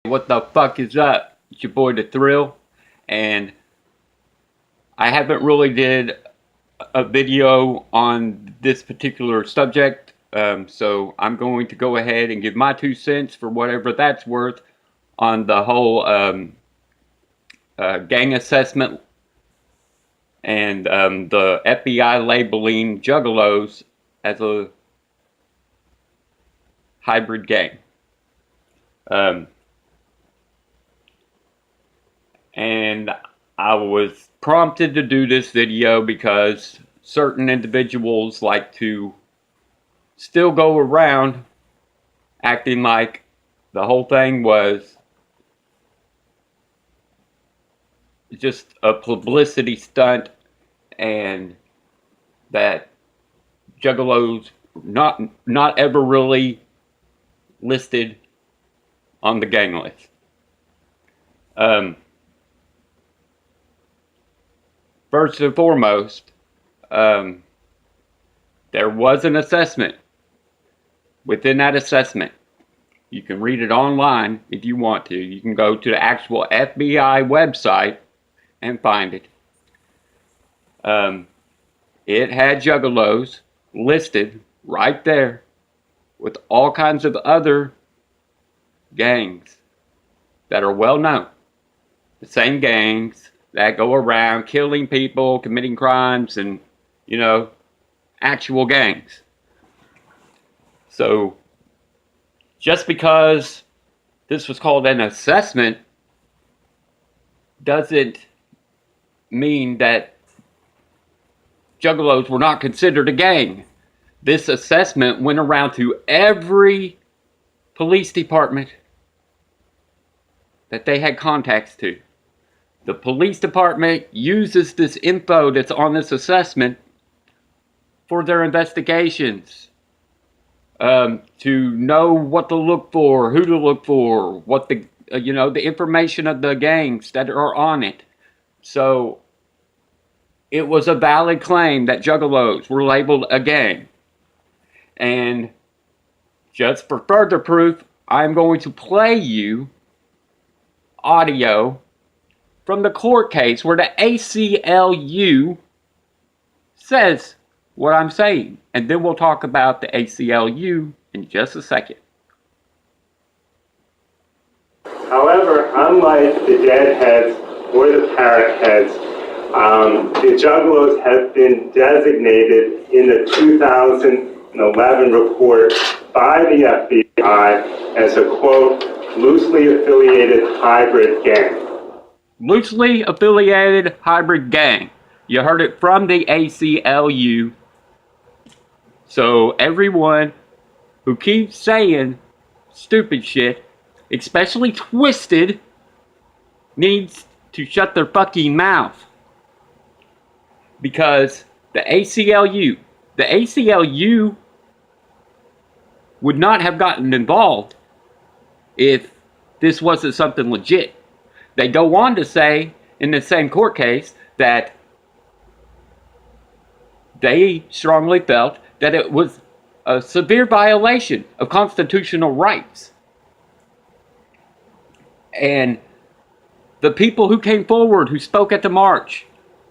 What the fuck is up? It's your boy The Thrill, and I haven't really did a video on this particular subject, so I'm going to go ahead and give my 2 cents for whatever that's worth on the whole gang assessment and the FBI labeling juggalos as a hybrid gang. And I was prompted to do this video because certain individuals like to still go around acting like the whole thing was just a publicity stunt and that juggalos not ever really listed on the gang list. First and foremost, there was an assessment. Within that assessment, you can read it online if you want to. You can go to the actual FBI website and find it. It had juggalos listed right there with all kinds of other gangs that are well known. The same gangs that go around killing people, committing crimes, and, actual gangs. So, just because this was called an assessment doesn't mean that juggalos were not considered a gang. This assessment went around to every police department that they had contacts to. The police department uses this info that's on this assessment for their investigations, to know what to look for, who to look for, what the information of the gangs that are on it. So it was a valid claim that juggalos were labeled a gang. And just for further proof, I'm going to play you audio from the court case where the ACLU says what I'm saying. And then we'll talk about the ACLU in just a second. However, unlike the deadheads or the parrot heads, the juggalos have been designated in the 2011 report by the FBI as a, quote, loosely affiliated hybrid gang. Loosely affiliated hybrid gang. You heard it from the ACLU. So everyone who keeps saying stupid shit, especially Twisted, needs to shut their fucking mouth. Because the ACLU would not have gotten involved if this wasn't something legit. They go on to say in the same court case that they strongly felt that it was a severe violation of constitutional rights. And the people who came forward, who spoke at the march,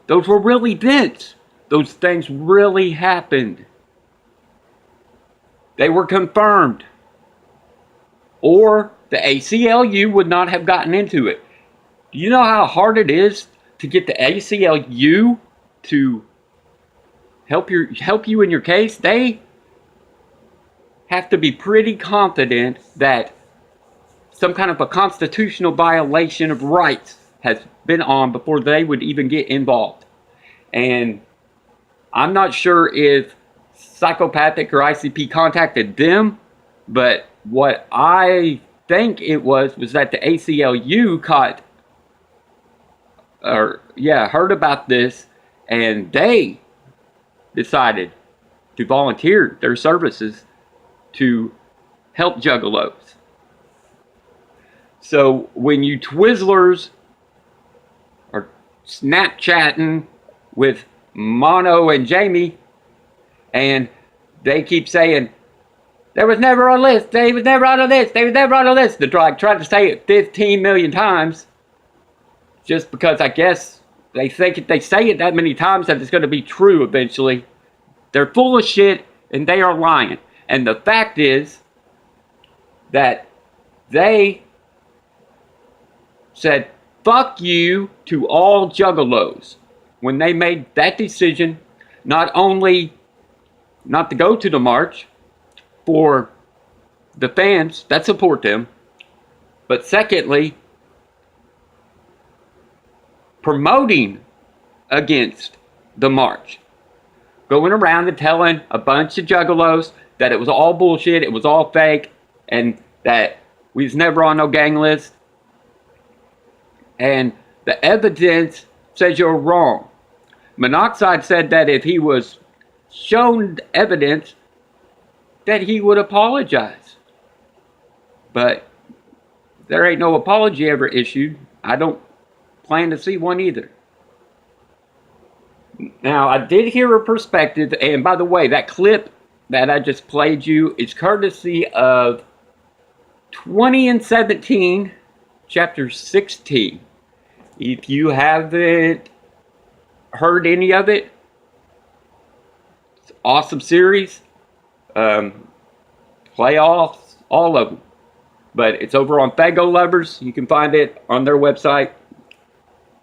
those were real events. Those things really happened. They were confirmed. Or the ACLU would not have gotten into it. Do you know how hard it is to get the ACLU to help you in your case? They have to be pretty confident that some kind of a constitutional violation of rights has been on before they would even get involved. And I'm not sure if Psychopathic or ICP contacted them, but what I think it was that the ACLU heard about this, and they decided to volunteer their services to help juggalos. So when you Twizzlers are Snapchatting with Mono and Jamie, and they keep saying There was never a list. They was never on a list. They was never on a list. They're like trying to say it 15 million times. Just because I guess they think if they say it that many times that it's going to be true eventually. They're full of shit and they are lying. And the fact is that they said fuck you to all juggalos when they made that decision, not only not to go to the march for the fans that support them, but secondly, promoting against the march. Going around and telling a bunch of juggalos that it was all bullshit, it was all fake, and that we was never on no gang list. And the evidence says you're wrong. Monoxide said that if he was shown evidence, that he would apologize. But there ain't no apology ever issued. I don't plan to see one either. Now, I did hear a perspective, and by the way, that clip that I just played you is courtesy of 20 and 17, chapter 16. If you haven't heard any of it, it's an awesome series. Play all of them. But it's over on Fago Lovers. You can find it on their website.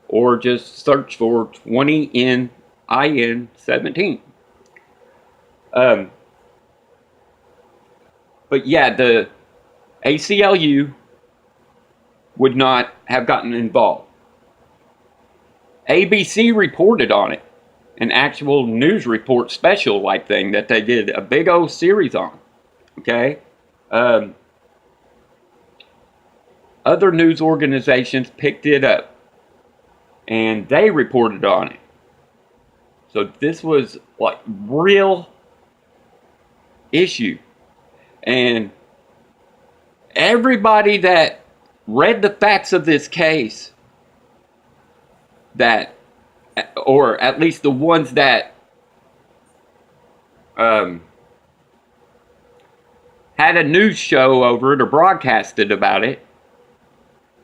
Or just search for 20 in IN 17. But yeah, the ACLU would not have gotten involved. ABC reported on it. An actual news report special like thing that they did a big old series on. Okay? Other news organizations picked it up. And they reported on it. So this was like real issue. And everybody that read the facts of this case, that, or at least the ones that had a news show over it or broadcasted about it,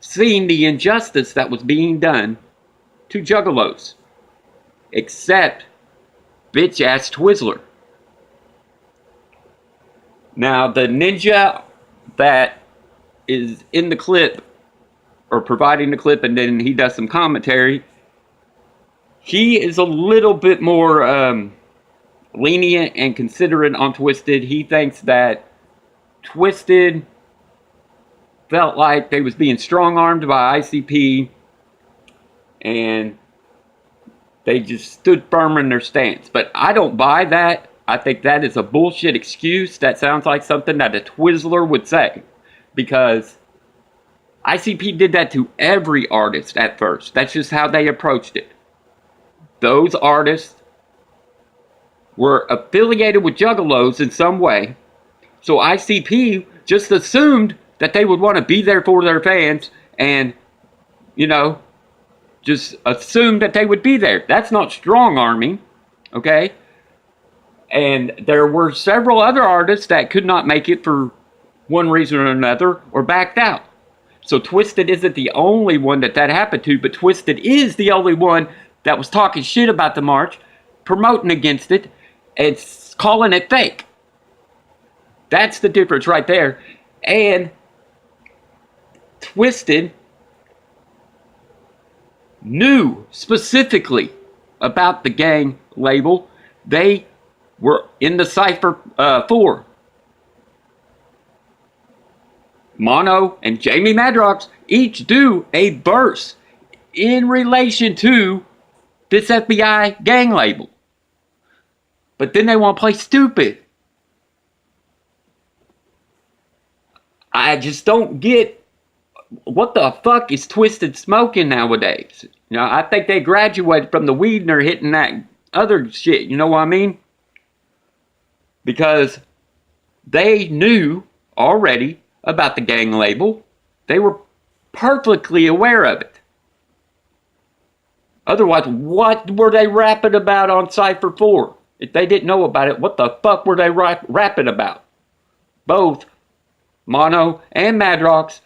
seen the injustice that was being done to juggalos, except bitch ass Twizzler. Now the ninja that is in the clip, or providing the clip, and then he does some commentary, he is a little bit more lenient and considerate on Twisted. He thinks that Twisted felt like they was being strong-armed by ICP, and they just stood firm in their stance. But I don't buy that. I think that is a bullshit excuse. That sounds like something that a Twizzler would say. Because ICP did that to every artist at first. That's just how they approached it. Those artists were affiliated with juggalos in some way. So ICP just assumed that they would want to be there for their fans and, you know, just assumed that they would be there. That's not strong arming, okay? And there were several other artists that could not make it for one reason or another, or backed out. So Twisted isn't the only one that happened to, but Twisted is the only one that was talking shit about the march, promoting against it, and calling it fake. That's the difference right there. And Twisted knew specifically about the gang label. They were in the Cypher 4. Mono and Jamie Madrox each do a verse in relation to this FBI gang label. But then they want to play stupid. I just don't get what the fuck is Twisted smoking nowadays. You know, I think they graduated from the weed and they're hitting that other shit. You know what I mean? Because they knew already about the gang label. They were perfectly aware of it. Otherwise, what were they rapping about on Cypher 4? If they didn't know about it, what the fuck were they rapping about? both Mono and Madrox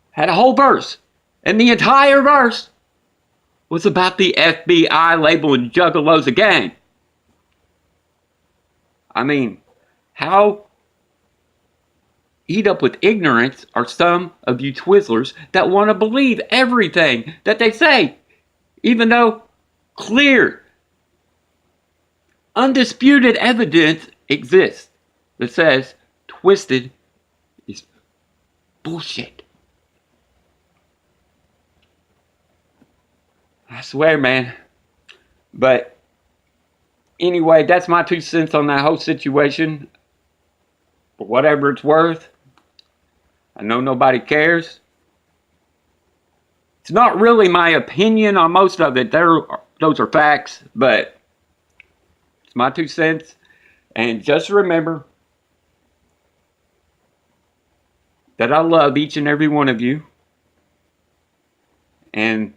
had a whole verse, and the entire verse was about the FBI labeling Juggalos a gang. I mean, how eat up with ignorance are some of you Twizzlers that want to believe everything that they say, even though clear, undisputed evidence exists that says Twisted is bullshit. I swear, man. But anyway, that's my 2 cents on that whole situation. For whatever it's worth, I know nobody cares. It's not really my opinion on most of it. Those are facts, but it's my 2 cents. And just remember that I love each and every one of you. And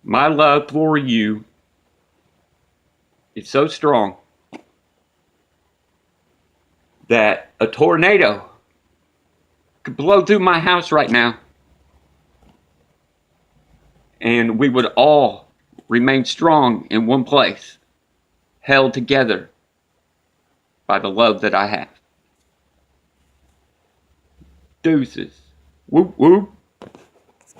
my love for you is so strong that a tornado could blow through my house right now, and we would all remain strong in one place, held together by the love that I have. Deuces. Whoop whoop.